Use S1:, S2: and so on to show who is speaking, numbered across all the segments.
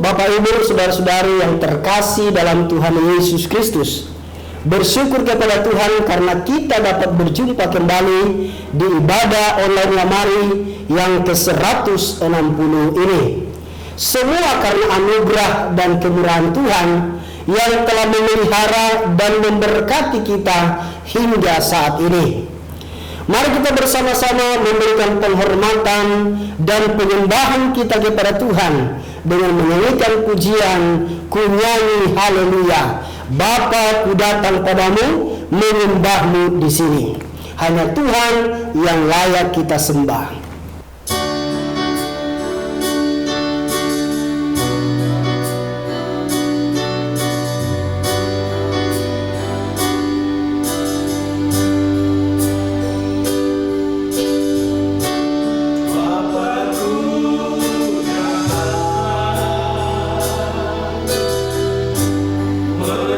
S1: Bapak Ibu, saudara-saudari yang terkasih dalam Tuhan Yesus Kristus, bersyukur kepada Tuhan karena kita dapat berjumpa kembali di ibadah online Lamari yang ke-160 ini. Semua karena anugerah dan kemurahan Tuhan yang telah memelihara dan memberkati kita hingga saat ini. Mari kita bersama-sama memberikan penghormatan dan penyembahan kita kepada Tuhan dengan menyanyikan pujian, ku nyanyi haleluya. Bapa, ku datang padamu, menyembahmu di sini. Hanya Tuhan yang layak kita sembah.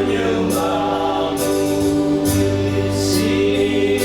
S2: Menyembahmu di sini.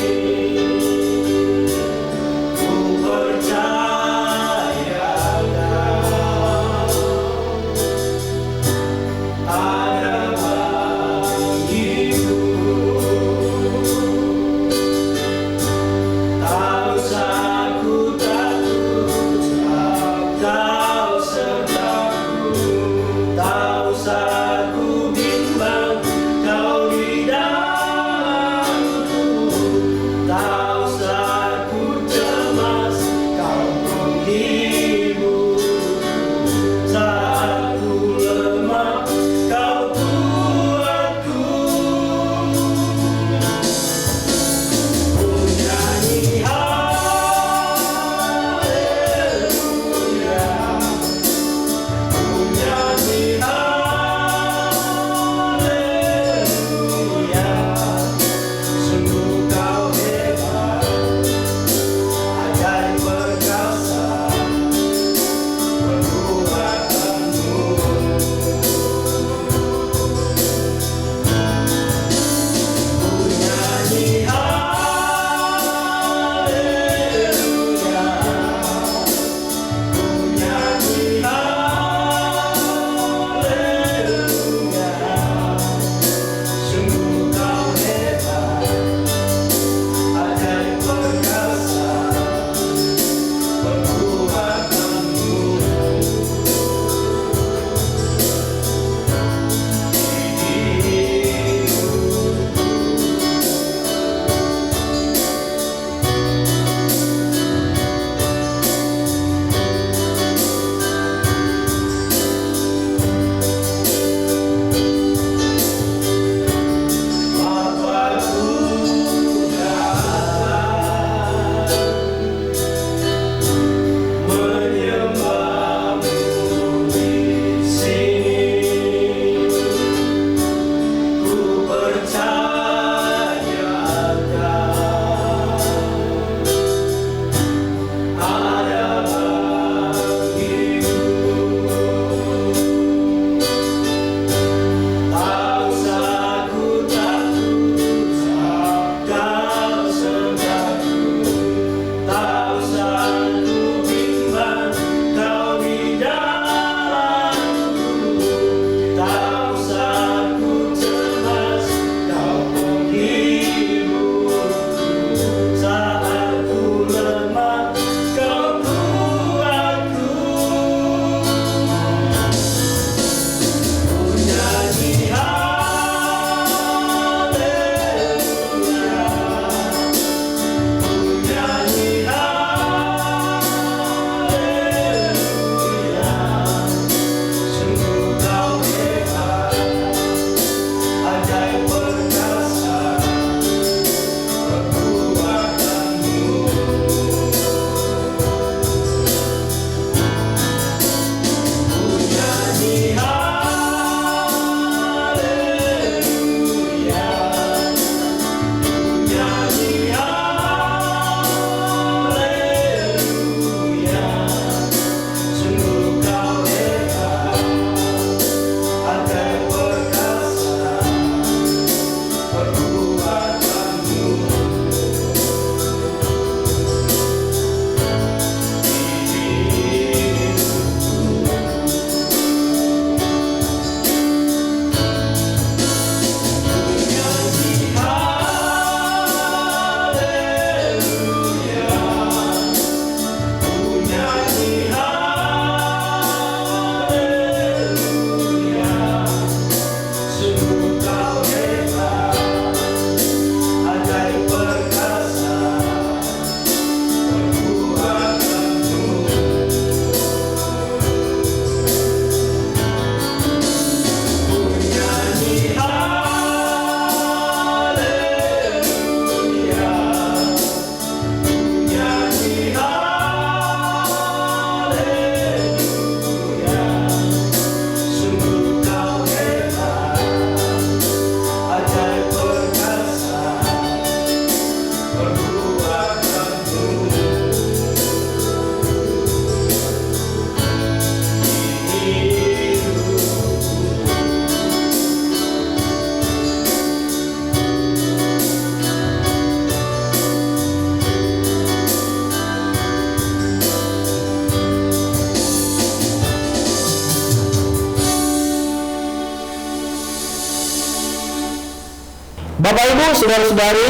S1: Bapak Ibu, saudara-saudari,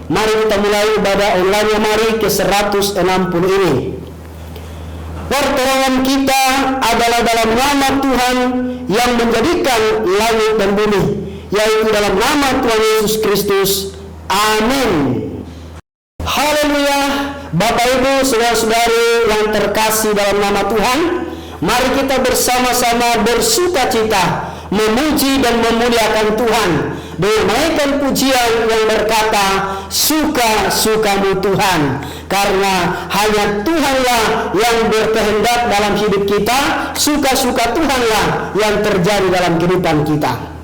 S1: mari kita mulai ibadah online mari ke 160 ini. Pertolongan kita adalah dalam nama Tuhan yang menjadikan langit dan bumi, yaitu dalam nama Tuhan Yesus Kristus. Amin. Haleluya. Bapak Ibu, saudara-saudari yang terkasih dalam nama Tuhan, mari kita bersama-sama bersukacita memuji dan memuliakan Tuhan dengan menaikkan pujian yang berkata, suka-sukamu Tuhan, karena hanya Tuhanlah yang berkehendak dalam hidup kita, suka-suka Tuhanlah yang terjadi dalam kehidupan kita.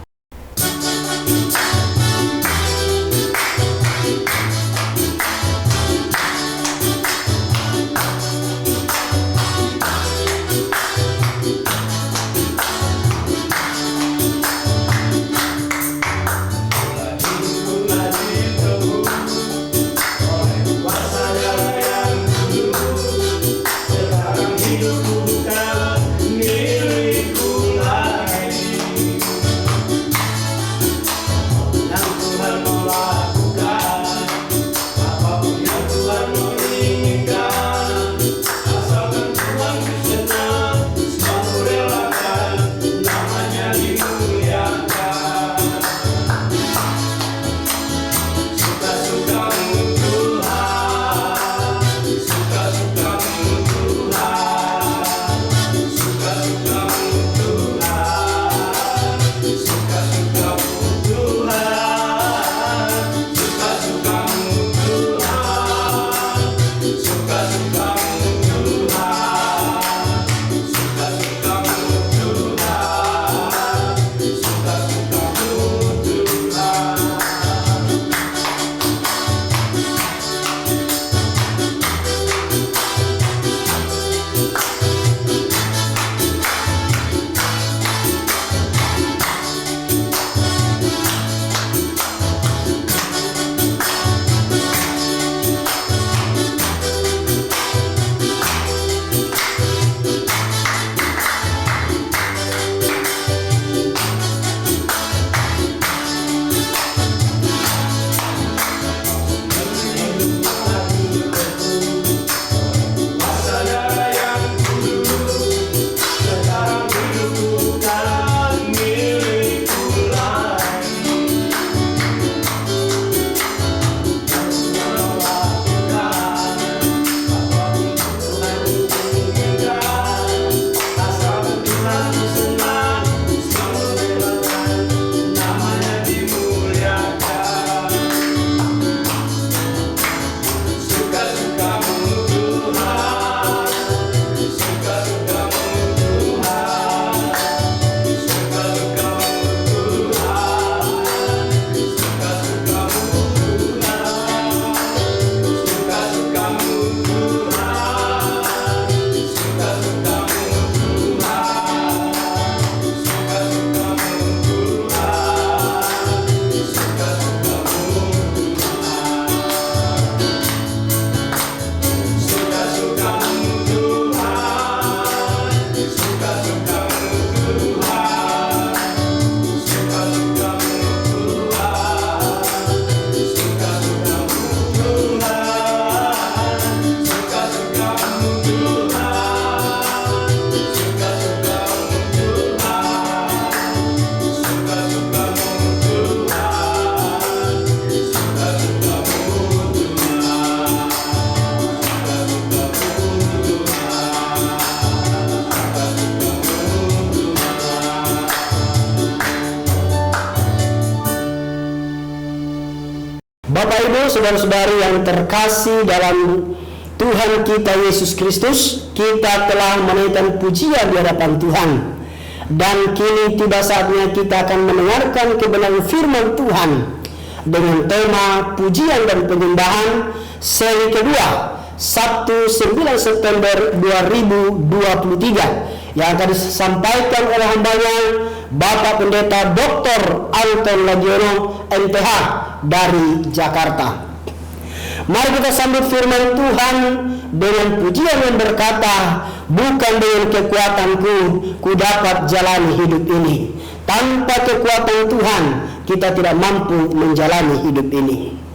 S1: Bapak Ibu, saudara-saudari yang terkasih dalam Tuhan kita Yesus Kristus, kita telah menaikkan pujian di hadapan Tuhan. Dan kini tiba saatnya kita akan mendengarkan kebenaran firman Tuhan dengan tema pujian dan penyembahan seri kedua, Sabtu 9 September 2023, yang akan disampaikan oleh hambanya Bapak Pendeta Dr. Anton Lagiono MTH dari Jakarta. Mari kita sambut firman Tuhan dengan pujian yang berkata, bukan dengan kekuatanku ku dapat jalani hidup ini. Tanpa kekuatan Tuhan kita tidak mampu menjalani hidup ini.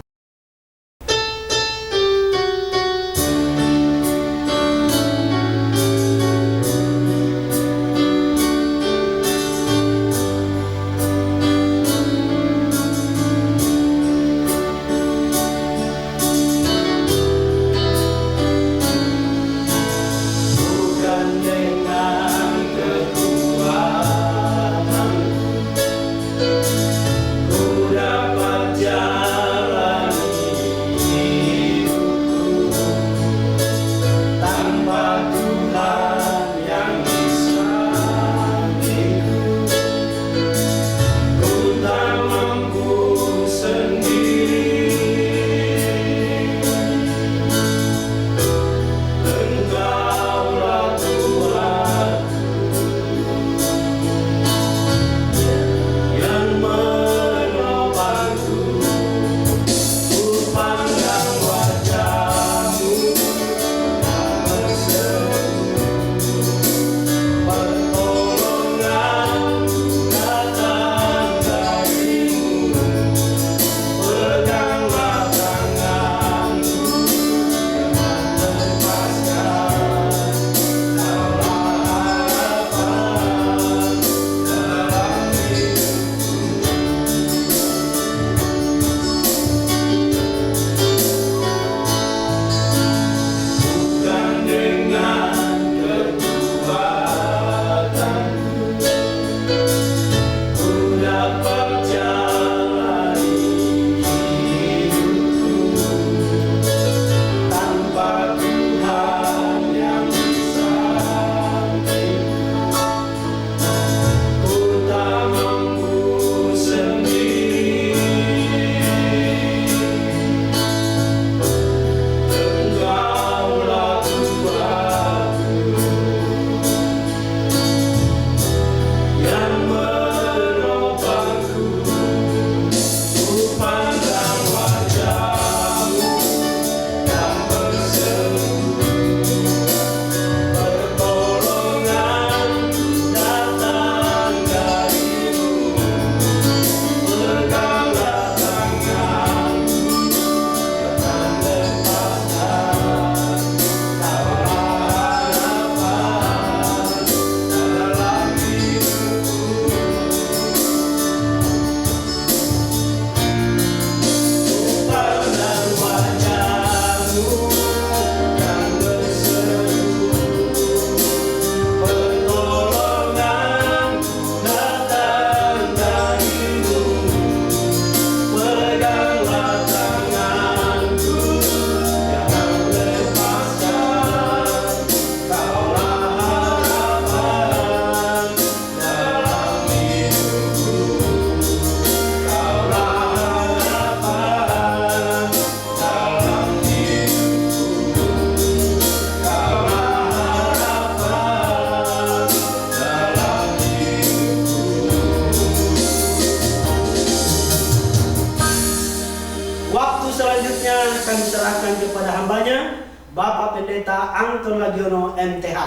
S2: kami serahkan kepada hambanya, Bapak Pendeta Anton Lagiono MTH.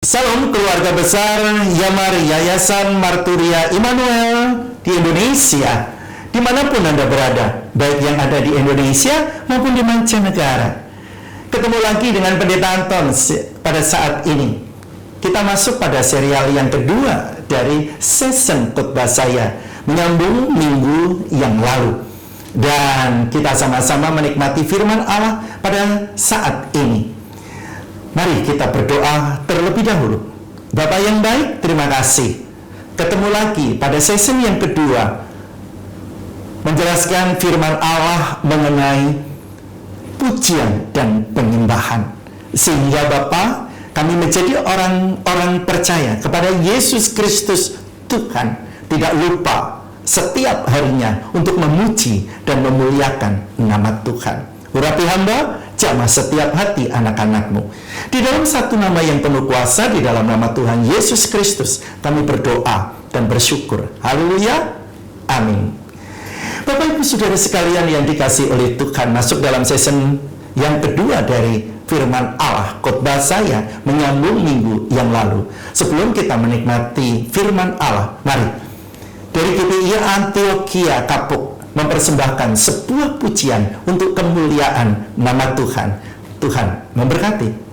S3: Salam keluarga besar Yamar Yayasan Marturia Immanuel di Indonesia, dimanapun Anda berada, baik yang ada di Indonesia maupun di mancanegara. Ketemu lagi dengan Pendeta Anton pada saat ini. Kita masuk pada serial yang kedua dari season khotbah saya, menyambung minggu yang lalu. Dan kita sama-sama menikmati firman Allah pada saat ini. Mari kita berdoa terlebih dahulu. Bapa yang baik, terima kasih. Ketemu lagi pada season yang kedua, menjelaskan firman Allah mengenai pujian dan penyembahan. Sehingga Bapa, kami menjadi orang-orang percaya kepada Yesus Kristus Tuhan, tidak lupa setiap harinya untuk memuji dan memuliakan nama Tuhan. Urapi hamba, jamah setiap hati anak-anak-Mu. Di dalam satu nama yang penuh kuasa, di dalam nama Tuhan Yesus Kristus, kami berdoa dan bersyukur. Haleluya. Amin. Bapak Ibu Saudara sekalian yang dikasihi oleh Tuhan, masuk dalam season yang kedua dari firman Allah, khotbah saya menyambung minggu yang lalu. Sebelum kita menikmati firman Allah, mari dari GPI Antioquia Kapuk mempersembahkan sebuah pujian untuk kemuliaan nama Tuhan. Tuhan memberkati.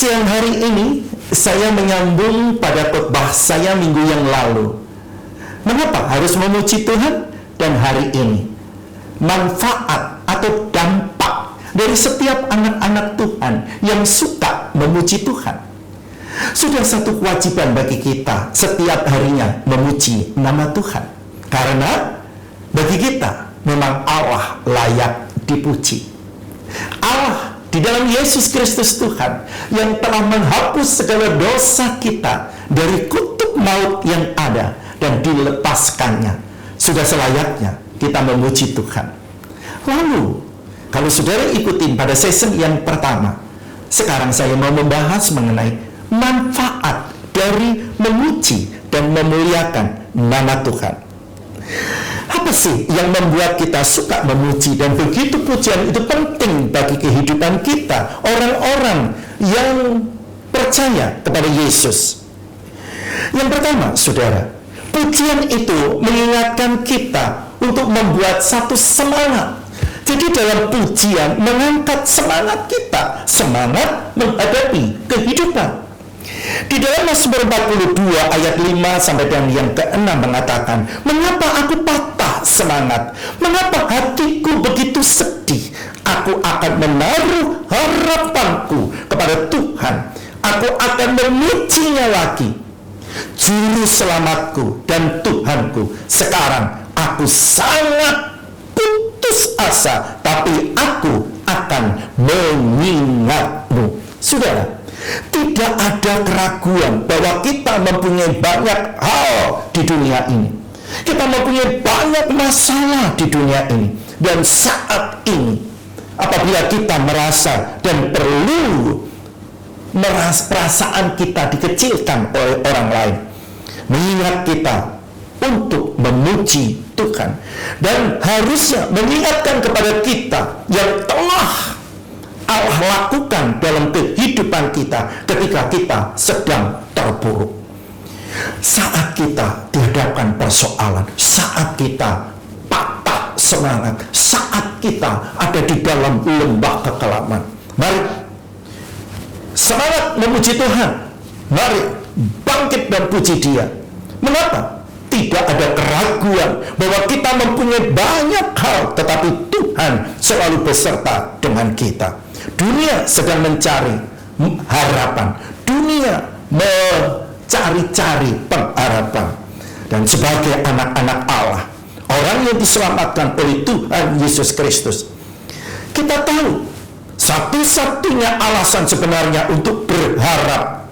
S3: siang hari ini saya menyambung pada khotbah saya minggu yang lalu. Mengapa harus memuji Tuhan? Dan hari ini, manfaat atau dampak dari setiap anak-anak Tuhan yang suka memuji Tuhan. Sudah satu kewajiban bagi kita setiap harinya memuji nama Tuhan. Karena bagi kita memang Allah layak dipuji. Allah di dalam Yesus Kristus Tuhan yang telah menghapus segala dosa kita dari kutub maut yang ada dan dilepaskannya. Sudah selayaknya kita memuji Tuhan. Lalu, kalau saudara ikutin pada season yang pertama, sekarang saya mau membahas mengenai manfaat dari memuji dan memuliakan nama Tuhan. Apa sih yang membuat kita suka memuji dan begitu pujian itu penting bagi kehidupan kita, orang-orang yang percaya kepada Yesus? Yang pertama, saudara, pujian itu mengingatkan kita untuk membuat satu semangat. Jadi dalam pujian mengangkat semangat kita, semangat menghadapi kehidupan. Di dalam Mazmur 42 ayat 5 sampai dengan yang ke-6 mengatakan, mengapa aku patah semangat? Mengapa hatiku begitu sedih? Aku akan menaruh harapanku kepada Tuhan. Aku akan memujinya lagi. Juru selamatku dan Tuhanku. Sekarang aku sangat putus asa, tapi aku akan mengingatmu. Saudara, tidak ada keraguan bahwa kita mempunyai banyak hal di dunia ini. Kita mempunyai banyak masalah di dunia ini. Dan saat ini, apabila kita merasa dan perlu perasaan kita dikecilkan oleh orang lain, mengingat kita untuk memuji Tuhan. Dan harusnya mengingatkan kepada kita yang telah Allah lakukan dalam kehidupan kita ketika kita sedang terpuruk. Saat kita dihadapkan persoalan, saat kita patah semangat, saat kita ada di dalam lembah kekelaman, mari semangat memuji Tuhan. Mari bangkit dan puji Dia. Mengapa? Tidak ada keraguan bahwa kita mempunyai banyak hal, tetapi Tuhan selalu beserta dengan kita. Dunia sedang mencari harapan. Dunia mencari-cari pengharapan. Dan sebagai anak-anak Allah, orang yang diselamatkan oleh Tuhan Yesus Kristus, kita tahu satu-satunya alasan sebenarnya untuk berharap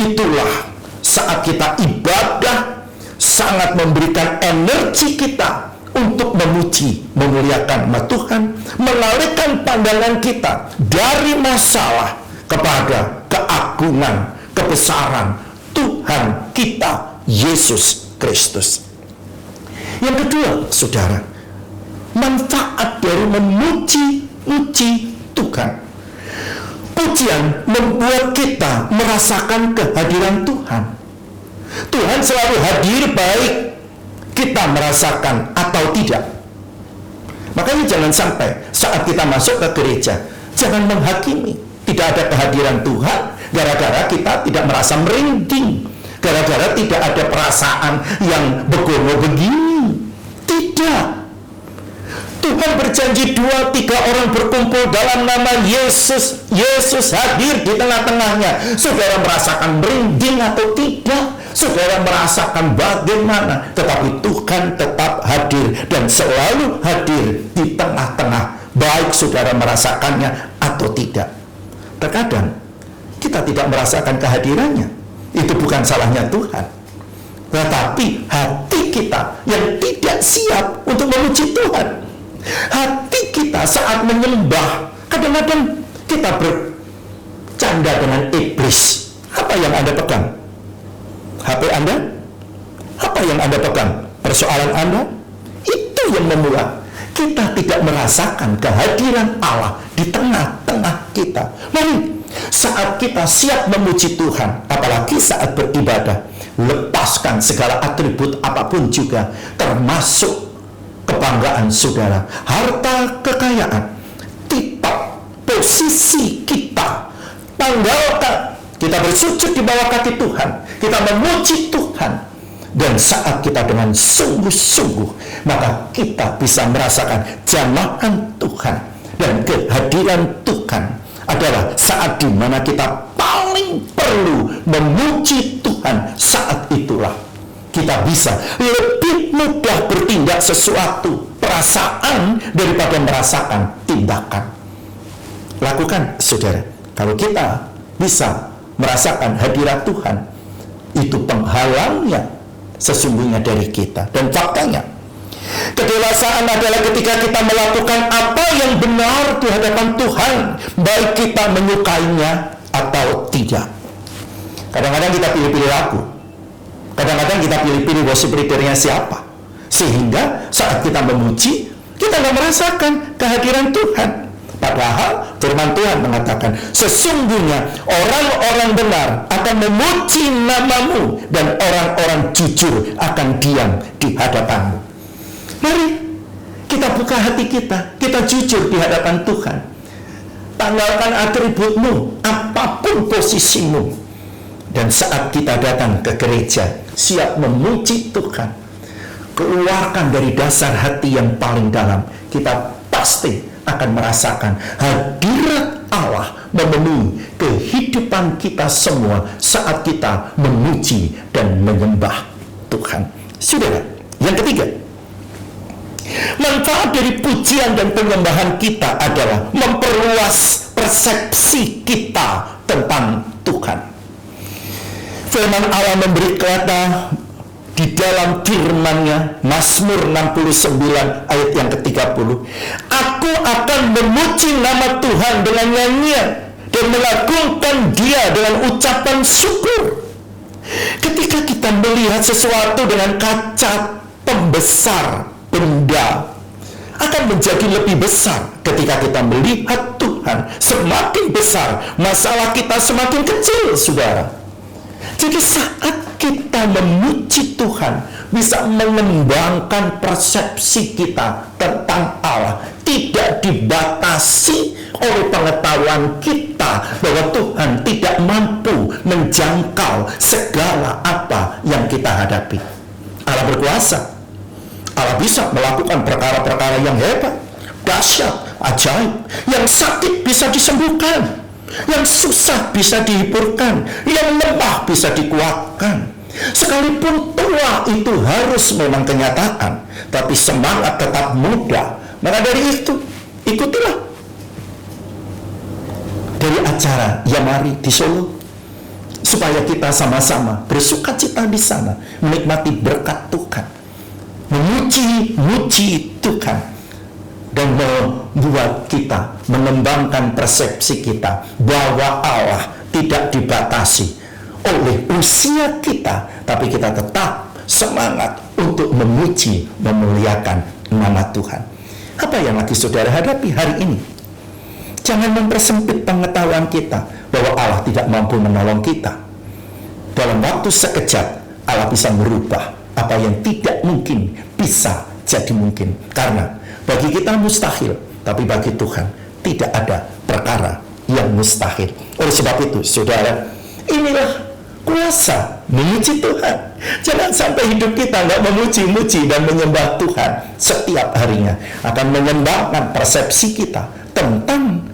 S3: itulah saat kita ibadah, sangat memberikan energi kita untuk memuji, memuliakan nama Tuhan, mengalihkan pandangan kita dari masalah kepada keagungan, kebesaran Tuhan kita Yesus Kristus. Yang kedua, saudara, manfaat dari memuji Tuhan. Pujian membuat kita merasakan kehadiran Tuhan. Tuhan selalu hadir baik kita merasakan atau tidak. Makanya jangan sampai saat kita masuk ke gereja, jangan menghakimi. Tidak ada kehadiran Tuhan gara-gara kita tidak merasa merinding, gara-gara tidak ada perasaan yang begono begini. Tidak. Tuhan berjanji 2-3 orang berkumpul dalam nama Yesus. Yesus hadir di tengah-tengahnya. Saudara merasakan merinding atau tidak? Saudara merasakan bagaimana? Tetapi Tuhan tetap hadir dan selalu hadir di tengah-tengah, baik saudara merasakannya atau tidak. Terkadang kita tidak merasakan kehadirannya. Itu bukan salahnya Tuhan, tetapi hati kita yang tidak siap untuk memuji Tuhan. Hati kita saat menyembah, kadang-kadang kita bercanda dengan iblis. Apa yang Anda pegang? HP Anda? Apa yang Anda pegang? Persoalan Anda? Itu yang membuat kita tidak merasakan kehadiran Allah di tengah-tengah kita. Mari, saat kita siap memuji Tuhan, apalagi saat beribadah, lepaskan segala atribut apapun juga, termasuk kebanggaan saudara, harta kekayaan, titel, posisi kita, tanggalkan, kita bersujud di bawah kaki Tuhan, kita memuji Tuhan. Dan saat kita dengan sungguh-sungguh, maka kita bisa merasakan jamahan Tuhan. Dan kehadiran Tuhan adalah saat di mana kita paling perlu memuji Tuhan. Saat itulah kita bisa lebih mudah bertindak sesuatu, perasaan, daripada merasakan tindakan. Lakukan, saudara. Kalau kita bisa merasakan hadirat Tuhan, itu penghalangnya sesungguhnya dari kita. Dan faktanya, kedewasaan adalah ketika kita melakukan apa yang benar di hadapan Tuhan, baik kita menyukainya atau tidak. Kadang-kadang kita pilih-pilih lagu, kadang-kadang kita pilih-pilih worship leadernya siapa, sehingga saat kita memuji, kita nggak merasakan kehadiran Tuhan. Padahal firman Tuhan mengatakan, sesungguhnya orang-orang benar akan memuji namamu, dan orang-orang jujur akan diam di hadapanmu. Mari kita buka hati kita jujur di hadapan Tuhan. Tanggalkan atributmu, apapun posisimu. Dan saat kita datang ke gereja, siap memuji Tuhan, keluarkan dari dasar hati yang paling dalam, kita pasti akan merasakan hadirat Allah memenuhi kehidupan kita semua saat kita memuji dan menyembah Tuhan. Saudara, yang ketiga, manfaat dari pujian dan penyembahan kita adalah memperluas persepsi kita tentang Tuhan. Firman Allah memberi kata di dalam firman-Nya, Mazmur 69 ayat yang ke-30, aku akan memuji nama Tuhan dengan nyanyian dan mengagungkan Dia dengan ucapan syukur. Ketika kita melihat sesuatu dengan kaca pembesar benda, akan menjadi lebih besar. Ketika kita melihat Tuhan semakin besar, masalah kita semakin kecil, saudara. Jadi saat kita memuji Tuhan, bisa mengembangkan persepsi kita tentang Allah, tidak dibatasi oleh pengetahuan kita bahwa Tuhan tidak mampu menjangkau segala apa yang kita hadapi. Allah berkuasa. Allah bisa melakukan perkara-perkara yang hebat, dahsyat, ajaib. Yang sakit bisa disembuhkan, yang susah bisa dihiburkan, yang lemah bisa dikuatkan. Sekalipun tua itu harus memang kenyataan, tapi semangat tetap muda. Maka dari itu, ikutilah dari acara Yamari di Solo, supaya kita sama-sama bersukacita di sana, menikmati berkat Tuhan, memuji Tuhan, dan membuat kita mengembangkan persepsi kita bahwa Allah tidak dibatasi oleh usia kita, tapi kita tetap semangat untuk memuji, memuliakan nama Tuhan. Apa yang lagi saudara hadapi hari ini? Jangan mempersempit pengetahuan kita bahwa Allah tidak mampu menolong kita. Dalam waktu sekejap, Allah bisa merubah apa yang tidak mungkin bisa jadi mungkin. Karena bagi kita mustahil, tapi bagi Tuhan tidak ada perkara yang mustahil. Oleh sebab itu, saudara, inilah kuasa memuji Tuhan. Jangan sampai hidup kita nggak memuji-muji dan menyembah Tuhan setiap harinya. Akan mengembangkan persepsi kita tentang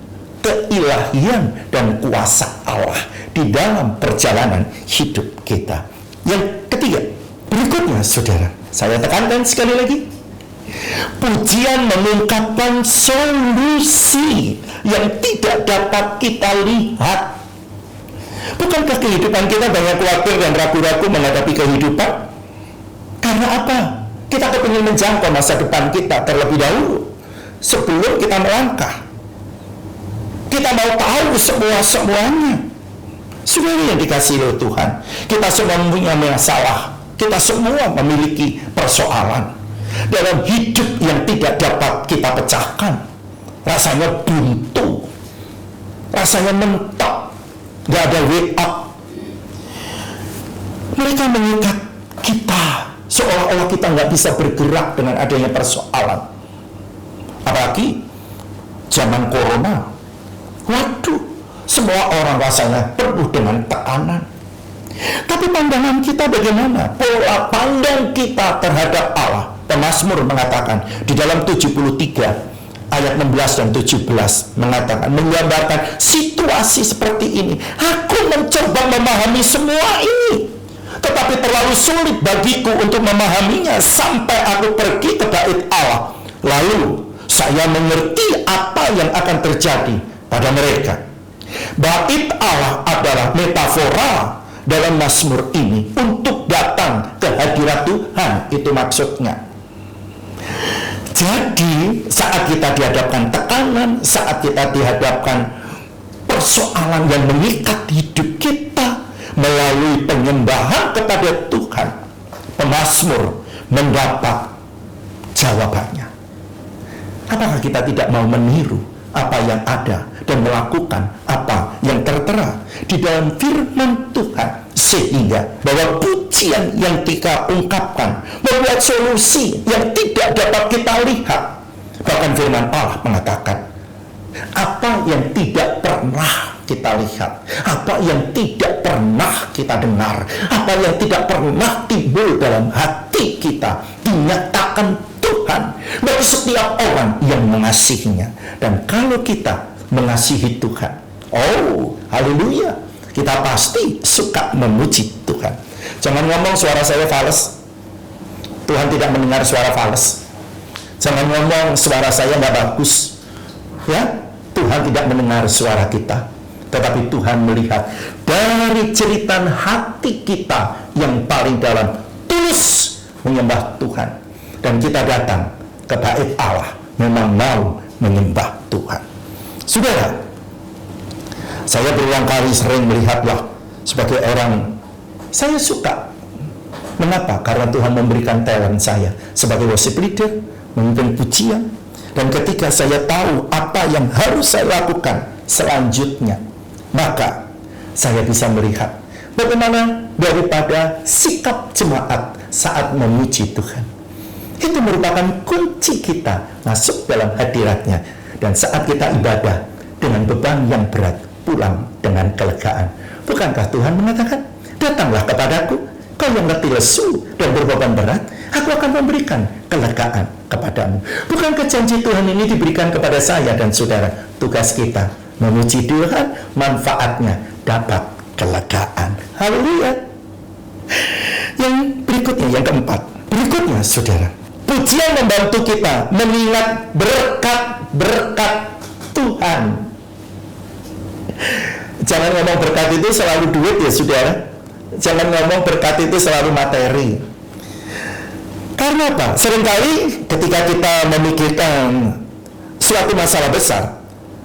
S3: keilahian dan kuasa Allah di dalam perjalanan hidup kita. Yang ketiga, berikutnya, saudara, saya tekankan sekali lagi, pujian mengungkapkan solusi yang tidak dapat kita lihat. Bukankah kehidupan kita banyak khawatir dan ragu-ragu menghadapi kehidupan? Karena apa? Kita kepingin menjangkau masa depan kita terlebih dahulu sebelum kita melangkah. Kita mau tahu semuanya. Saudara yang dikasihi oleh Tuhan, kita semua mempunyai masalah. Kita semua memiliki persoalan dalam hidup yang tidak dapat kita pecahkan. Rasanya buntu, rasanya mentok, gak ada way up. Mereka mengikat kita seolah-olah kita gak bisa bergerak dengan adanya persoalan. Apalagi zaman corona. Waduh, Semua orang rasanya penuh dengan tekanan. Tapi pandangan kita bagaimana? Pola pandang kita terhadap Allah. Pemazmur mengatakan di dalam 73 ayat 16 dan 17 mengatakan, menggambarkan situasi seperti ini. Aku mencoba memahami semua ini, tetapi terlalu sulit bagiku untuk memahaminya sampai aku pergi ke bait Allah. Lalu saya mengerti apa yang akan terjadi pada mereka. Bait Allah adalah metafora dalam Mazmur ini untuk datang ke hadirat Tuhan, itu maksudnya. Jadi saat kita dihadapkan tekanan, saat kita dihadapkan persoalan yang mengikat hidup kita melalui penyembahan kepada Tuhan, pemazmur mendapat jawabannya. Apakah kita tidak mau meniru apa yang ada dan melakukan apa yang tertera di dalam firman Tuhan, sehingga bahwa pujian yang kita ungkapkan membuat solusi yang tidak dapat kita lihat. Bahkan firman Allah mengatakan, apa yang tidak pernah kita lihat, apa yang tidak pernah kita dengar, apa yang tidak pernah timbul dalam hati kita, dinyatakan Tuhan bagi setiap orang yang mengasihinya. Dan kalau kita mengasihi Tuhan, oh haleluya, kita pasti suka memuji Tuhan. Jangan ngomong suara saya fals. Tuhan tidak mendengar suara fals. Jangan ngomong suara saya nggak bagus. Ya, Tuhan tidak mendengar suara kita, tetapi Tuhan melihat dari jeritan hati kita yang paling dalam, tulus menyembah Tuhan. Dan kita datang ke bait Allah memang mau menyembah Tuhan. Saudara, saya berulang kali sering melihatlah sebagai orang, saya suka. Mengapa? Karena Tuhan memberikan talent saya sebagai worship leader, memimpin pujian. Dan ketika saya tahu apa yang harus saya lakukan selanjutnya, maka saya bisa melihat bagaimana daripada sikap jemaat saat memuji Tuhan. Itu merupakan kunci kita masuk dalam hadiratnya. Dan saat kita ibadah dengan beban yang berat, pulang dengan kelegaan. Bukankah Tuhan mengatakan, datanglah kepadaku, kau yang letih lesu dan berbeban berat, aku akan memberikan kelegaan kepadamu. Bukankah janji Tuhan ini diberikan kepada saya dan saudara? Tugas kita memuji Tuhan, manfaatnya dapat kelegaan. Haleluya. Yang berikutnya, yang keempat. Berikutnya, saudara, pujian membantu kita mengingat berkat-berkat Tuhan. Jangan ngomong berkat itu selalu duit ya saudara. Jangan ngomong berkat itu selalu materi. Karena apa? Seringkali ketika kita memikirkan suatu masalah besar,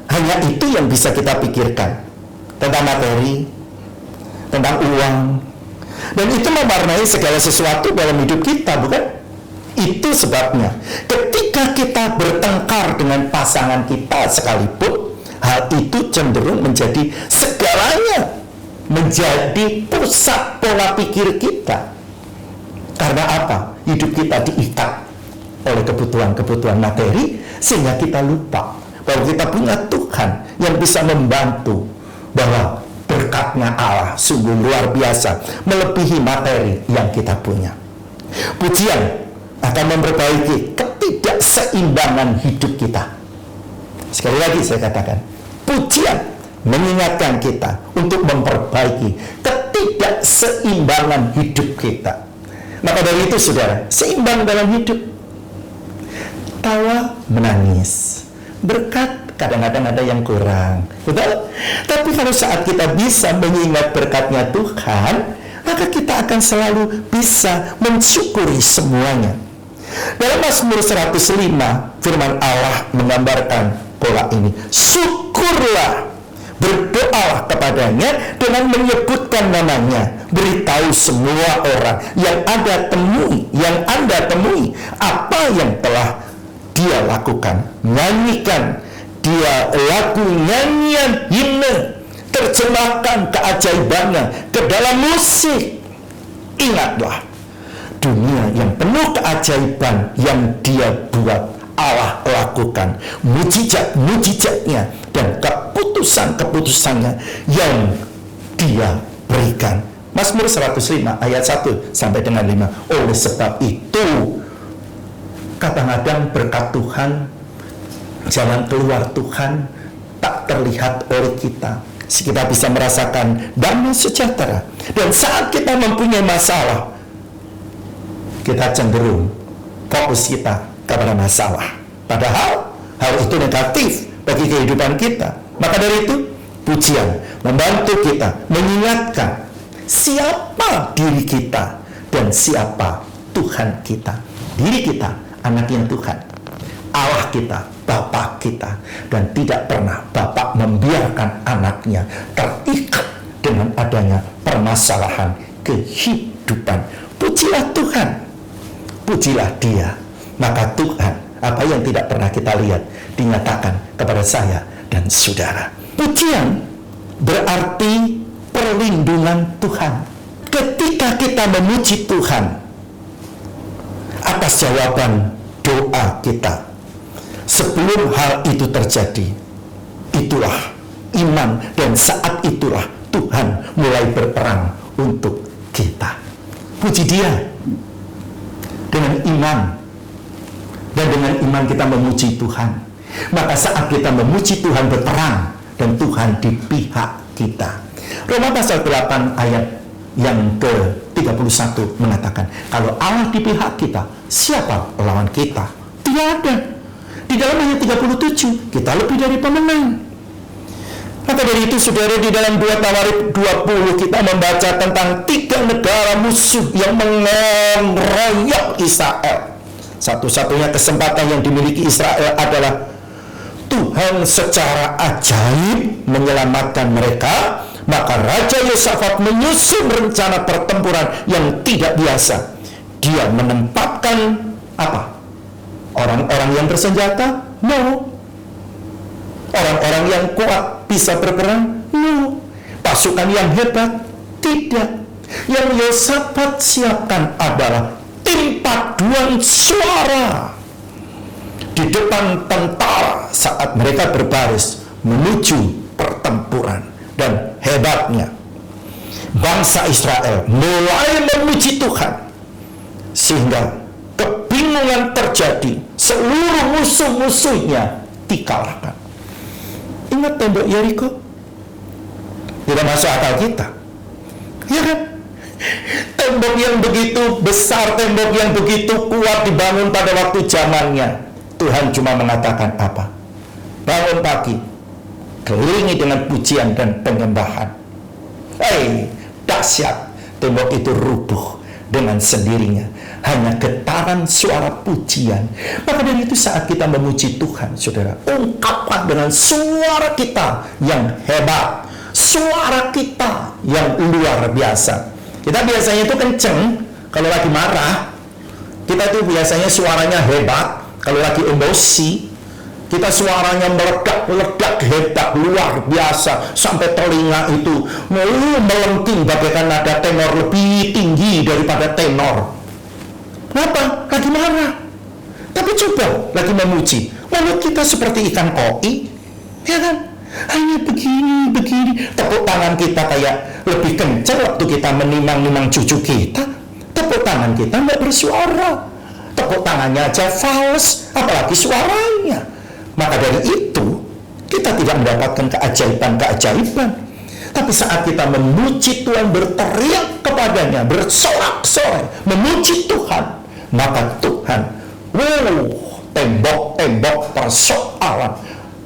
S3: hanya itu yang bisa kita pikirkan. Tentang materi, tentang uang. Dan itu mewarnai segala sesuatu dalam hidup kita, bukan? Itu sebabnya ketika kita bertengkar dengan pasangan kita sekalipun, hal itu cenderung menjadi segalanya, menjadi pusat pola pikir kita. Karena apa? Hidup kita diikat oleh kebutuhan-kebutuhan materi, sehingga kita lupa bahwa kita punya Tuhan yang bisa membantu, bahwa berkatnya Allah sungguh luar biasa, melebihi materi yang kita punya. Pujian akan memperbaiki ketidakseimbangan hidup kita. Sekali lagi saya katakan, pujian mengingatkan kita untuk memperbaiki ketidakseimbangan hidup kita. Maka dari itu saudara, seimbang dalam hidup. Tawa menangis, berkat kadang-kadang ada yang kurang, betul? Tapi kalau saat kita bisa mengingat berkatnya Tuhan, maka kita akan selalu bisa mensyukuri semuanya. Dalam Mazmur 105, firman Allah menggambarkan pola ini. Syukurlah, berdoalah kepadanya dengan menyebutkan namanya. Beritahu semua orang yang Anda temui apa yang telah dia lakukan. Nyanyikan dia lagu nyanyian himne, terjemahkan keajaibannya ke dalam musik. Ingatlah, dunia yang penuh keajaiban yang dia buat, Allah melakukan mujizat-mujizatnya dan keputusan-keputusannya yang Dia berikan. Mazmur 105 ayat 1 sampai dengan 5. Oleh sebab itu, kadang-kadang berkat Tuhan, jalan keluar Tuhan tak terlihat oleh kita. Kita bisa merasakan damai sejahtera. Dan saat kita mempunyai masalah, kita cenderung fokus kita kepada masalah. Padahal hal itu negatif bagi kehidupan kita. Maka dari itu, pujian membantu kita mengingatkan siapa diri kita dan siapa Tuhan kita. Diri kita, anaknya Tuhan. Allah kita, Bapa kita. Dan tidak pernah Bapa membiarkan anaknya terikat dengan adanya permasalahan kehidupan. Pujilah Tuhan, pujilah Dia. Maka Tuhan, apa yang tidak pernah kita lihat, dinyatakan kepada saya dan saudara. Pujian berarti perlindungan Tuhan. Ketika kita memuji Tuhan atas jawaban doa kita, sebelum hal itu terjadi, itulah iman, dan saat itulah Tuhan mulai berperang untuk kita. Puji Dia dengan iman, dan dengan iman kita memuji Tuhan. Maka saat kita memuji Tuhan, berperang, dan Tuhan di pihak kita. Roma pasal 8 ayat yang ke-31 mengatakan, kalau Allah di pihak kita, siapa lawan kita? Tidak ada. Di dalam ayat 37, kita lebih dari pemenang. Maka dari itu, saudara, di dalam 2 Tawarikh 20 kita membaca tentang 3 negara musuh yang mengeroyok Israel. Satu-satunya kesempatan yang dimiliki Israel adalah Tuhan secara ajaib menyelamatkan mereka. Maka Raja Yosafat menyusun rencana pertempuran yang tidak biasa. Dia menempatkan apa? Orang-orang yang bersenjata? No. Orang-orang yang kuat bisa berperang? No. Pasukan yang hebat? Tidak. Yang Yosafat siapkan adalah tim paduan suara di depan tentara saat mereka berbaris menuju pertempuran. Dan hebatnya, bangsa Israel mulai memuji Tuhan sehingga kebingungan terjadi. Seluruh musuh-musuhnya dikalahkan. Ingat tembok Yeriko? Tidak masuk akal kita, ya kan? Tembok yang begitu besar, tembok yang begitu kuat dibangun pada waktu zamannya. Tuhan cuma mengatakan apa? Bangun pagi, kelilingi dengan pujian dan penyembahan. Dahsyat, tembok itu rubuh dengan sendirinya. Hanya getaran suara pujian. Maka dari itu saat kita memuji Tuhan, saudara, ungkapkan dengan suara kita yang hebat, suara kita yang luar biasa. Kita biasanya itu kenceng kalau lagi marah. Kita itu biasanya suaranya hebat kalau lagi emosi. Kita suaranya meledak-ledak hebat, luar biasa, sampai telinga itu melengking bagaikan nada tenor lebih tinggi daripada tenor. Kenapa? Lagi marah. Tapi coba lagi memuji, mulut kita seperti ikan koi, ya kan? Hanya begini. Tepuk tangan kita kayak lebih kencang waktu kita menimang-nimang cucu kita. Tepuk tangan kita nggak bersuara. Tepuk tangannya aja fals, apalagi suaranya. Maka dari itu, kita tidak mendapatkan keajaiban-keajaiban. Tapi saat kita memuji Tuhan, berteriak kepadanya, bersorak-sorai, memuji Tuhan, maka Tuhan, tembok-tembok persoalan,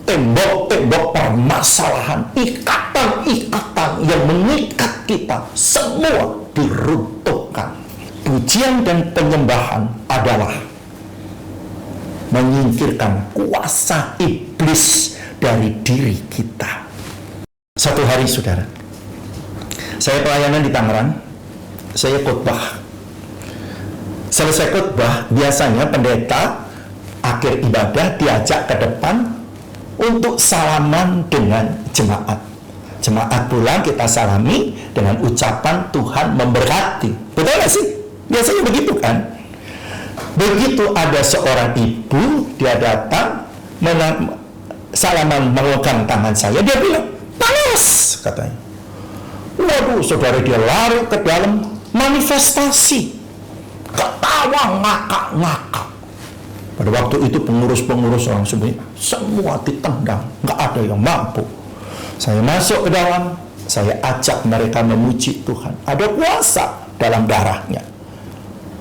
S3: tembok-tembok permasalahan, ikatan-ikatan yang mengikat kita, semua diruntuhkan. Pujian dan penyembahan adalah menyingkirkan kuasa iblis dari diri kita. Satu hari, saudara, saya pelayanan di Tangerang, saya khotbah. Selesai khotbah, biasanya pendeta akhir ibadah diajak ke depan untuk salaman dengan jemaat. Jemaat pulang, kita salami dengan ucapan Tuhan memberkati. Betul gak sih? Biasanya begitu kan? Begitu ada seorang ibu, dia datang, salaman memegang tangan saya. Dia bilang, panas, katanya. Waduh, saudara, dia lari ke dalam, manifestasi, ketawa, ngakak-ngakak. Pada waktu itu pengurus-pengurus orang semua ditendang, nggak ada yang mampu. Saya masuk ke dalam, saya ajak mereka memuji Tuhan. Ada kuasa dalam darahnya.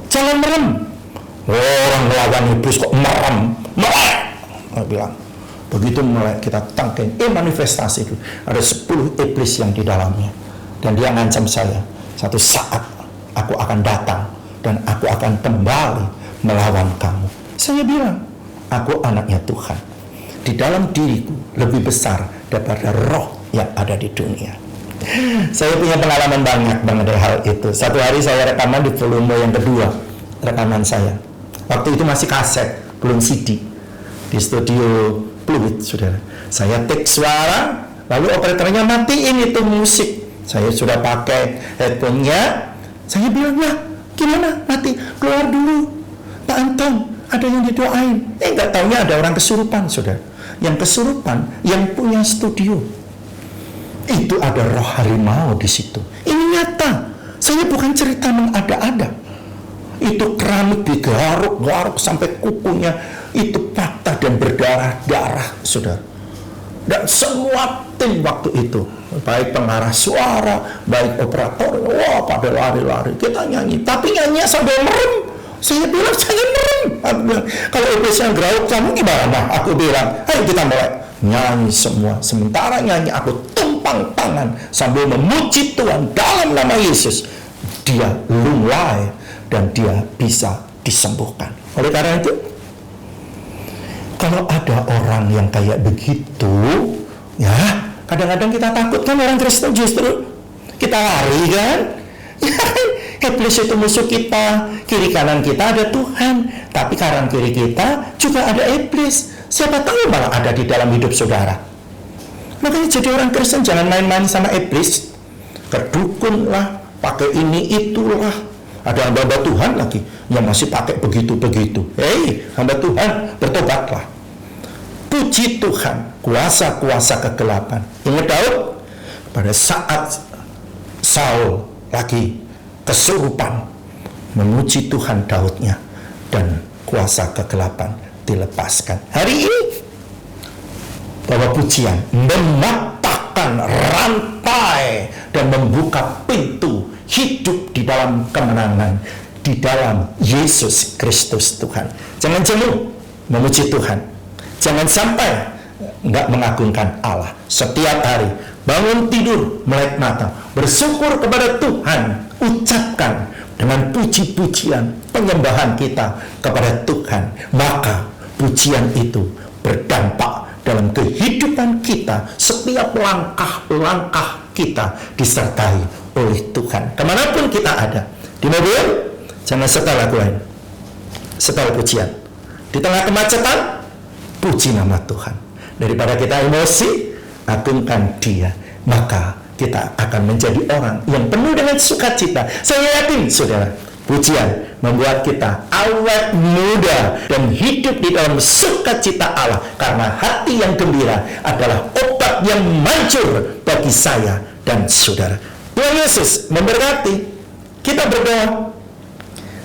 S3: Jangan merem. Orang melawan iblis kok merem, melek. Saya bilang, begitu mulai kita tangkeng, manifestasi itu ada 10 iblis yang di dalamnya. Dan dia ngancam saya, satu saat aku akan datang dan aku akan kembali melawan kamu. Saya bilang, aku anaknya Tuhan. Di dalam diriku lebih besar daripada roh yang ada di dunia. Saya punya pengalaman banyak dari hal itu. Satu hari saya rekaman di volume yang kedua, rekaman saya. Waktu itu masih kaset, belum CD. Di studio Pluit, saudara. Saya take suara, lalu operatornya matiin itu musik. Saya sudah pakai headphone-nya. Saya bilang, lah, gimana? Mati, keluar dulu. Pak Anton, ada yang didoain. Nggak taunya ada orang kesurupan, saudara. Yang kesurupan, yang punya studio. Itu ada roh harimau di situ. Ini nyata. Saya bukan cerita mengada-ada. Itu keramik digaruk-garuk sampai kukunya itu patah dan berdarah-darah, saudara. Dan semua tim waktu itu, baik pengarah suara, baik operator, wah pada lari-lari. Kita nyanyi, tapi nyanyi sambil merem. Saya bilang, saya merem. Aku bilang, kalau iblisnya gerauk kamu gimana? Aku bilang, ayo kita mulai nyanyi semua. Sementara nyanyi, aku tumpang tangan sambil memuji Tuhan dalam nama Yesus. Dia lunglai dan dia bisa disembuhkan. Oleh karena itu, kalau ada orang yang kayak begitu, ya kadang-kadang kita takut kan orang Kristen, justru kita lari kan. Iblis itu musuh kita, kiri kanan kita ada Tuhan, tapi kanan kiri kita juga ada iblis. Siapa tahu malah ada di dalam hidup saudara. Makanya jadi orang Kristen jangan main-main sama iblis. Kedukun lah, pakai ini itulah. Ada hamba Tuhan lagi yang masih pakai begitu-begitu. Hei, hamba Tuhan, bertobatlah. Puji Tuhan, kuasa-kuasa kegelapan. Ingat Daud, pada saat Saul lagi kesurupan, memuji Tuhan Daudnya, dan kuasa kegelapan dilepaskan. Hari ini, bahwa pujian mematahkan rantai dan membuka pintu hidup di dalam kemenangan, di dalam Yesus Kristus Tuhan. Jangan jenuh memuji Tuhan. Jangan sampai nggak mengagungkan Allah. Setiap hari bangun tidur, melek mata, bersyukur kepada Tuhan, ucapkan dengan puji-pujian penyembahan kita kepada Tuhan. Maka pujian itu berdampak dalam kehidupan kita. Setiap langkah-langkah kita disertai oleh Tuhan. Kemanapun kita ada, di mobil, jangan setel lagu lain, setel pujian. Di tengah kemacetan, puji nama Tuhan. Daripada kita emosi, agungkan Dia, maka kita akan menjadi orang yang penuh dengan sukacita. Saya yakin, saudara, pujian membuat kita awet muda dan hidup di dalam sukacita Allah, karena hati yang gembira adalah obat yang manjur bagi saya dan saudara. Tuhan Yesus memberkati. Kita berdoa.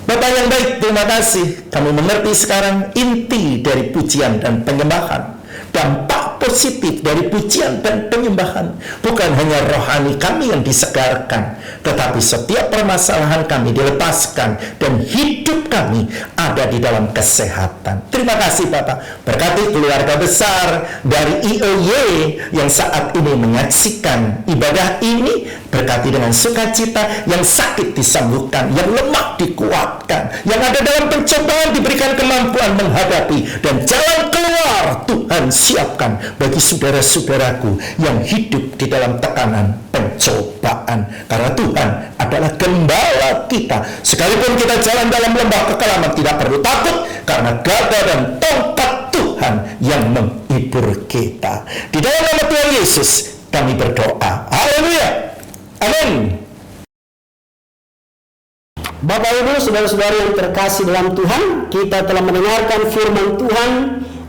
S3: Bapak yang baik, terima kasih. Kami mengerti sekarang inti dari pujian dan penyembahan. Dampak positif dari pujian dan penyembahan bukan hanya rohani kami yang disegarkan, tetapi setiap permasalahan kami dilepaskan dan hidup kami ada di dalam kesehatan. Terima kasih Bapak. Berkati keluarga besar dari IOY yang saat ini menyaksikan ibadah ini. Berkati dengan sukacita, yang sakit disembuhkan, yang lemah dikuatkan, yang ada dalam pencobaan diberikan kemampuan menghadapi, dan jalan keluar Tuhan siapkan bagi saudara-saudaraku yang hidup di dalam tekanan pencobaan. Karena Tuhan adalah gembala kita. Sekalipun kita jalan dalam lembah kekelaman, tidak perlu takut, karena gada dan tongkat Tuhan yang menghibur kita. Di dalam nama Tuhan Yesus kami berdoa. Haleluya. Amin.
S1: Bapak Ibu, saudara-saudara yang terkasih dalam Tuhan, kita telah mendengarkan firman Tuhan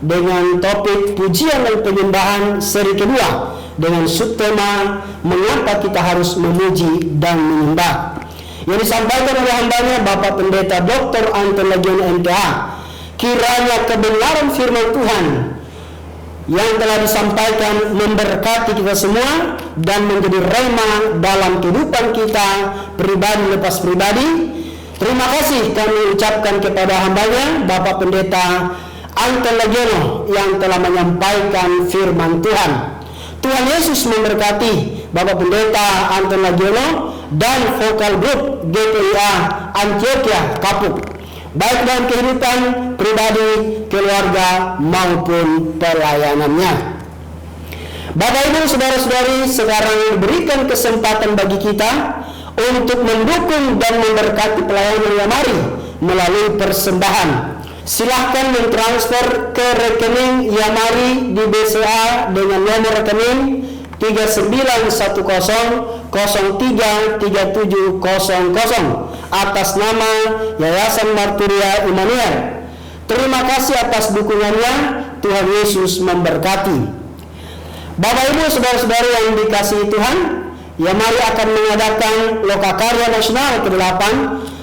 S1: dengan topik pujian dan penyembahan seri kedua dengan subtema mengapa kita harus memuji dan menyembah, yang disampaikan oleh hambanya Bapak Pendeta Dr. Anton Lagiono MTH. Kiranya kebenaran firman Tuhan yang telah disampaikan memberkati kita semua dan menjadi rema dalam kehidupan kita pribadi lepas pribadi. Terima kasih kami ucapkan kepada hambanya Bapak Pendeta Anton Lagiono yang telah menyampaikan firman Tuhan. Tuhan Yesus memberkati Bapak Pendeta Anton Lagiono dan vokal grup GPIA Antioquia Kapuk, baik dalam kehidupan pribadi, keluarga maupun pelayanannya. Bapak Ibu saudara-saudari, sekarang diberikan kesempatan bagi kita untuk mendukung dan memberkati pelayanan Yamari melalui persembahan. Silahkan mentransfer ke rekening Yamari di BCA dengan nomor rekening 3910033700 atas nama Yayasan Marturia Immanuel. Terima kasih atas dukungannya. Tuhan Yesus memberkati. Bapak Ibu saudara-saudari yang dikasihi Tuhan, Yamari akan mengadakan Lokakarya Nasional ke-8.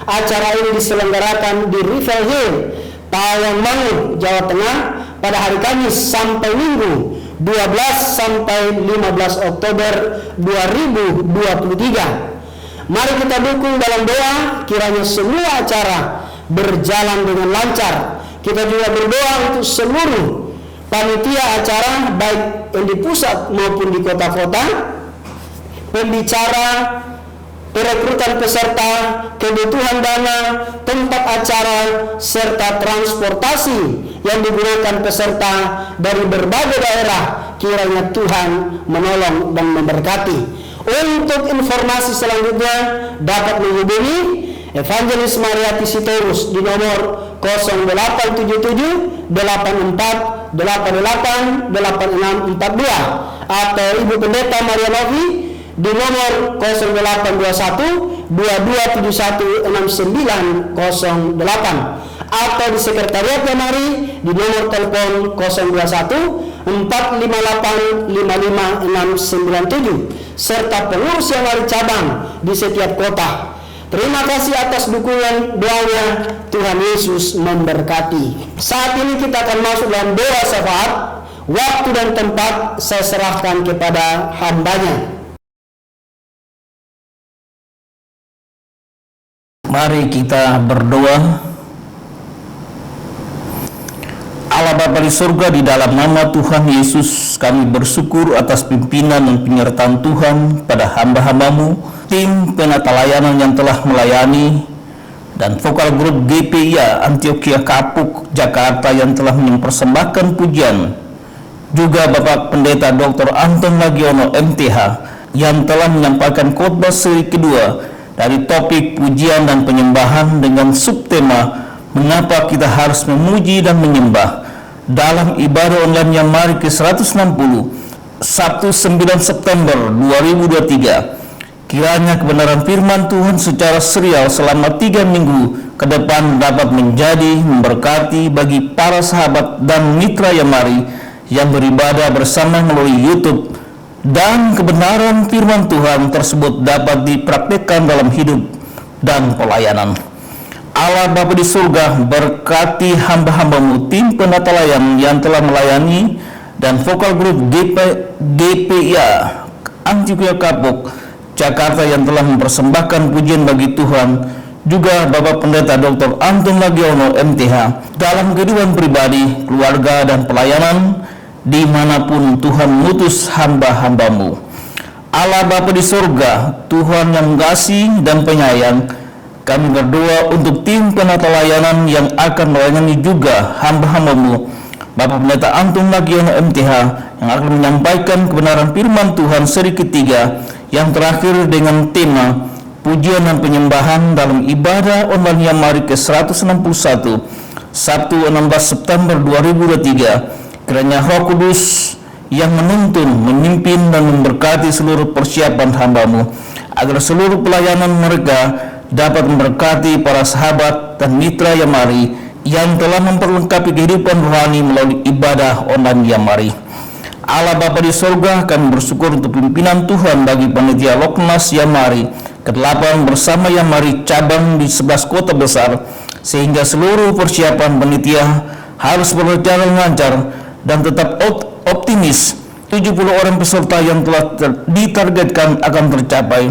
S1: Acara ini diselenggarakan di River Hill, Tawangmangu, Jawa Tengah pada hari Kamis sampai Minggu 12 sampai 15 Oktober 2023. Mari kita dukung dalam doa kiranya semua acara berjalan dengan lancar. Kita juga berdoa untuk seluruh panitia acara baik yang di pusat maupun di kota-kota, pembicara, perekrutan peserta, kebutuhan dana, tempat acara, serta transportasi yang digunakan peserta dari berbagai daerah. Kiranya Tuhan menolong dan memberkati. Untuk informasi selanjutnya dapat menghubungi Evangelis Mariati Sitorus di nomor 0877 84 88 8642 atau Ibu Pendeta Maria Novi di nomor 0821 2271 6908 atau di Sekretariat Yamari di nomor telepon 021 458 55697 serta pengurus Yamari cabang di setiap kota. Terima kasih atas dukungan doanya. Tuhan Yesus memberkati. Saat ini kita akan masuk dalam doa syafaat. Waktu dan tempat saya serahkan kepada hambanya.
S4: Mari kita berdoa. Allah Bapa di surga, di dalam nama Tuhan Yesus kami bersyukur atas pimpinan dan penyertaan Tuhan pada hamba-hambamu, tim penata layanan yang telah melayani, dan vokal grup GPIA Antioquia Kapuk Jakarta yang telah mempersembahkan pujian, juga Bapak Pendeta Dr. Anton Lagiono MTH yang telah menyampaikan khotbah seri kedua dari topik pujian dan penyembahan dengan subtema mengapa kita harus memuji dan menyembah dalam ibadah online Yamari ke-160 Sabtu 9 September 2023. Kiranya kebenaran firman Tuhan secara serial selama 3 minggu ke depan dapat menjadi memberkati bagi para sahabat dan mitra Yamari yang beribadah bersama melalui YouTube, dan kebenaran firman Tuhan tersebut dapat dipraktikkan dalam hidup dan pelayanan. Allah Bapa di surga berkati hamba-hambamu, tim penata layan yang telah melayani, dan vokal grup GPIA Antioquia Kapuk Jakarta yang telah mempersembahkan pujian bagi Tuhan, juga Bapak Pendeta Dr. Anton Lagiono MTH dalam kehidupan pribadi, keluarga, dan pelayanan dimanapun Tuhan mengutus hamba-hambamu. Allah Bapa di surga, Tuhan yang mengasihi dan penyayang, kami berdoa untuk tim penata layanan yang akan melayani juga hamba-hambamu, Bapak Pendeta Anton Lagiono MTH yang akan menyampaikan kebenaran firman Tuhan seri ketiga yang terakhir dengan tema pujian dan penyembahan dalam ibadah online Yamari ke-161 Sabtu 16 September 2023. Kiranya Roh Kudus yang menuntun, memimpin, dan memberkati seluruh persiapan hamba-Mu, agar seluruh pelayanan mereka dapat memberkati para sahabat dan mitra Yamari yang telah memperlengkapi kehidupan rohani melalui ibadah online Yamari. Allah Bapa di sorga, kami bersyukur untuk pimpinan Tuhan bagi panitia Loknas Yamari ke-8 bersama Yamari cabang di 11 kota besar, sehingga seluruh persiapan panitia harus berjalan lancar dan tetap optimis. 70 orang peserta yang telah ditargetkan akan tercapai.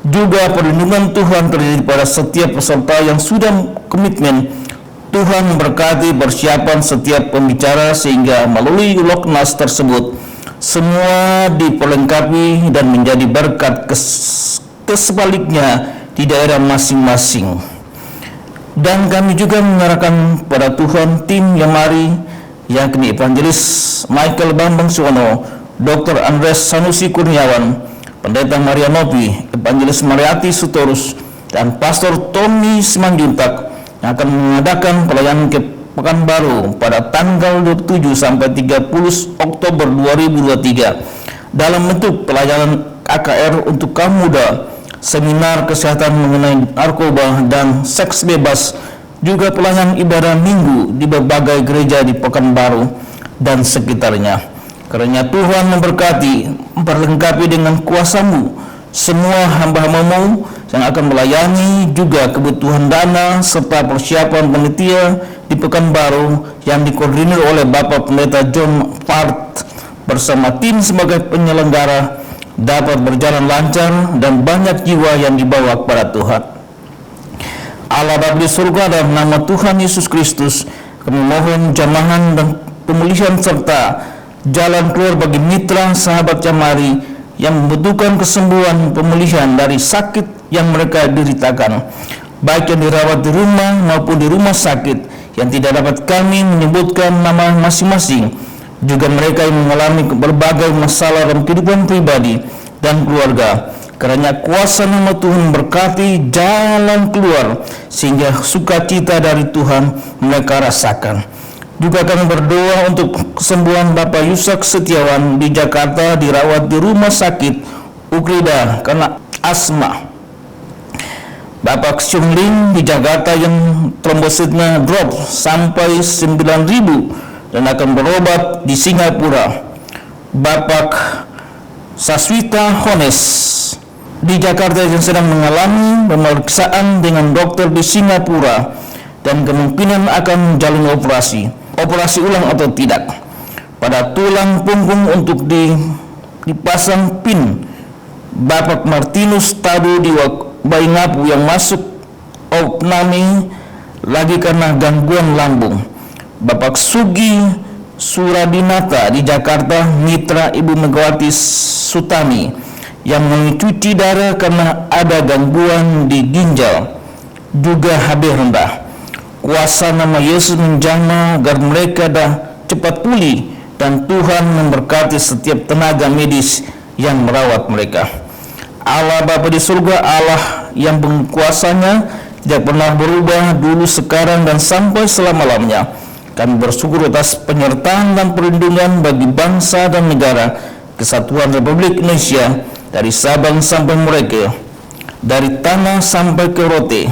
S4: Juga perlindungan Tuhan terjadi pada setiap peserta yang sudah komitmen. Tuhan memberkati persiapan setiap pembicara sehingga melalui Loknas tersebut semua diperlengkapi dan menjadi berkat kesebaliknya di daerah masing-masing. Dan kami juga menyerahkan pada Tuhan tim Yamari, yakni Evangelis Michael Bambang Suwono, Dr. Andres Sanusi Kurniawan, Pendeta Maria Novi, Evangelis Mariati Sutorus, dan Pastor Tommy Simanjuntak yang akan mengadakan pelayanan ke Pekanbaru pada tanggal 27 sampai 30 Oktober 2023 dalam bentuk pelayanan AKR untuk kaum muda, seminar kesehatan mengenai narkoba dan seks bebas, juga pelayanan ibadah minggu di berbagai gereja di Pekanbaru dan sekitarnya. Karena Tuhan memberkati, memperlengkapi dengan kuasa-Mu semua hamba-hamba-Mu yang akan melayani, juga kebutuhan dana serta persiapan panitia di Pekanbaru yang dikoordinir oleh Bapak Pendeta John Fart bersama tim sebagai penyelenggara dapat berjalan lancar dan banyak jiwa yang dibawa kepada Tuhan. Allah Bapa di surga, dalam nama Tuhan Yesus Kristus kami mohon jamahan dan pemulihan serta jalan keluar bagi mitra sahabat Yamari yang membutuhkan kesembuhan pemulihan dari sakit yang mereka deritakan, baik yang dirawat di rumah maupun di rumah sakit yang tidak dapat kami menyebutkan nama masing-masing, juga mereka yang mengalami berbagai masalah dalam kehidupan pribadi dan keluarga. Karena kuasa nama Tuhan berkati jalan keluar sehingga sukacita dari Tuhan mereka rasakan. Juga kami berdoa untuk kesembuhan Bapak Yusak Setiawan di Jakarta, dirawat di rumah sakit Ukrida karena asma. Bapak Xiong Ling di Jakarta yang trombositnya drop sampai 9.000 dan akan berobat di Singapura. Bapak Saswita Hones di Jakarta yang sedang mengalami pemeriksaan dengan dokter di Singapura dan kemungkinan akan menjalani operasi ulang atau tidak pada tulang punggung untuk dipasang pin. Bapak Martinus Tadu di Baingapu yang masuk opname lagi karena gangguan lambung. Bapak Sugi Suradinata di Jakarta, mitra Ibu Megawati Sutami yang mencuci darah karena ada gangguan di ginjal, juga HB rendah. Kuasa nama Yesus menjamah agar mereka cepat pulih dan Tuhan memberkati setiap tenaga medis yang merawat mereka. Allah Bapa di surga, Allah yang kuasanya tidak pernah berubah dulu, sekarang, dan sampai selama-lamanya. Kami bersyukur atas penyertaan dan perlindungan bagi bangsa dan negara Kesatuan Republik Indonesia, dari Sabang sampai Merauke, dari Tanah sampai ke Rote,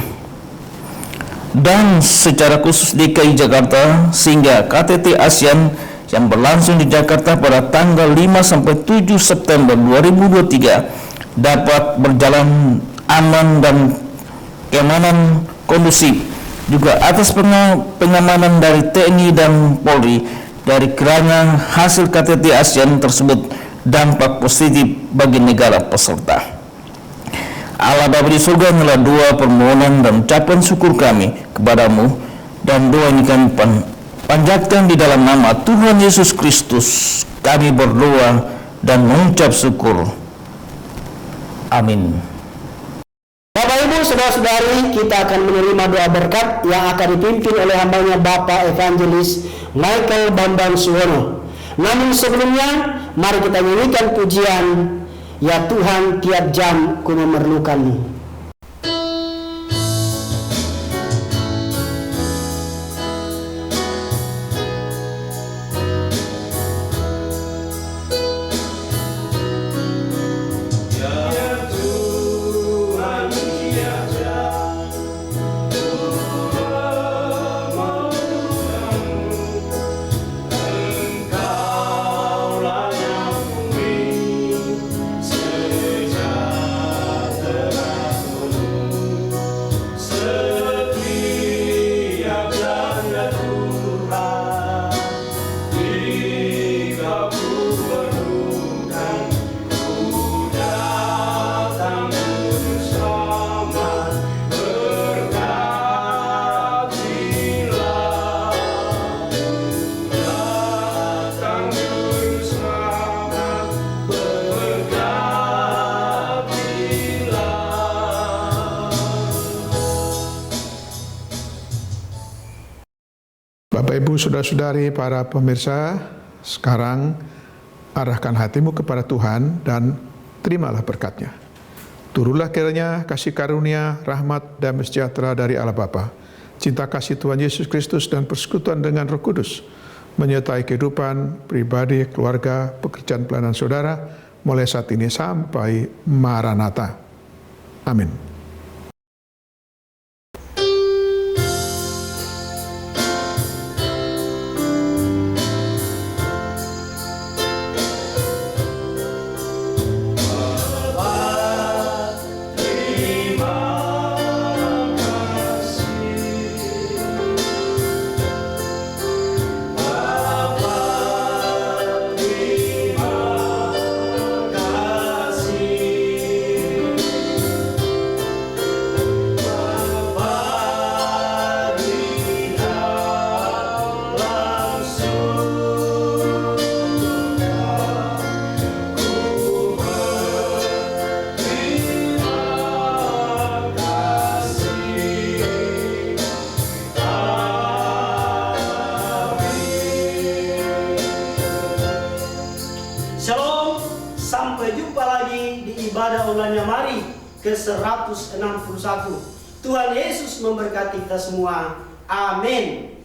S4: dan secara khusus DKI Jakarta, sehingga KTT ASEAN yang berlangsung di Jakarta pada tanggal 5 sampai 7 September 2023 dapat berjalan aman dan keamanan kondusif. Juga atas pengamanan dari TNI dan Polri, dari kiranya hasil KTT ASEAN tersebut dampak positif bagi negara peserta. Allah Bapa di surga, inilah doa, permohonan, dan ucapan syukur kami kepadamu, dan doa ini kami panjatkan di dalam nama Tuhan Yesus Kristus. Kami berdoa dan mengucap syukur. Amin.
S1: Bapak Ibu saudara-saudari, kita akan menerima doa berkat yang akan dipimpin oleh hambanya Bapak Evangelis Michael Bambang Suwono. Namun sebelumnya, mari kita nyanyikan pujian, Ya Tuhan tiap jam ku memerlukanmu.
S5: Bapak, Ibu, Saudara-saudari, para pemirsa, sekarang arahkan hatimu kepada Tuhan dan terimalah berkat-Nya. Turunlah kiranya kasih karunia, rahmat, dan sejahtera dari Allah Bapa, cinta kasih Tuhan Yesus Kristus dan persekutuan dengan Roh Kudus menyertai kehidupan pribadi, keluarga, pekerjaan pelayanan saudara mulai saat ini sampai Maranatha. Amin.
S2: Shalom, sampai jumpa lagi di ibadah online Yamari ke-161. Tuhan Yesus memberkati kita semua. Amin.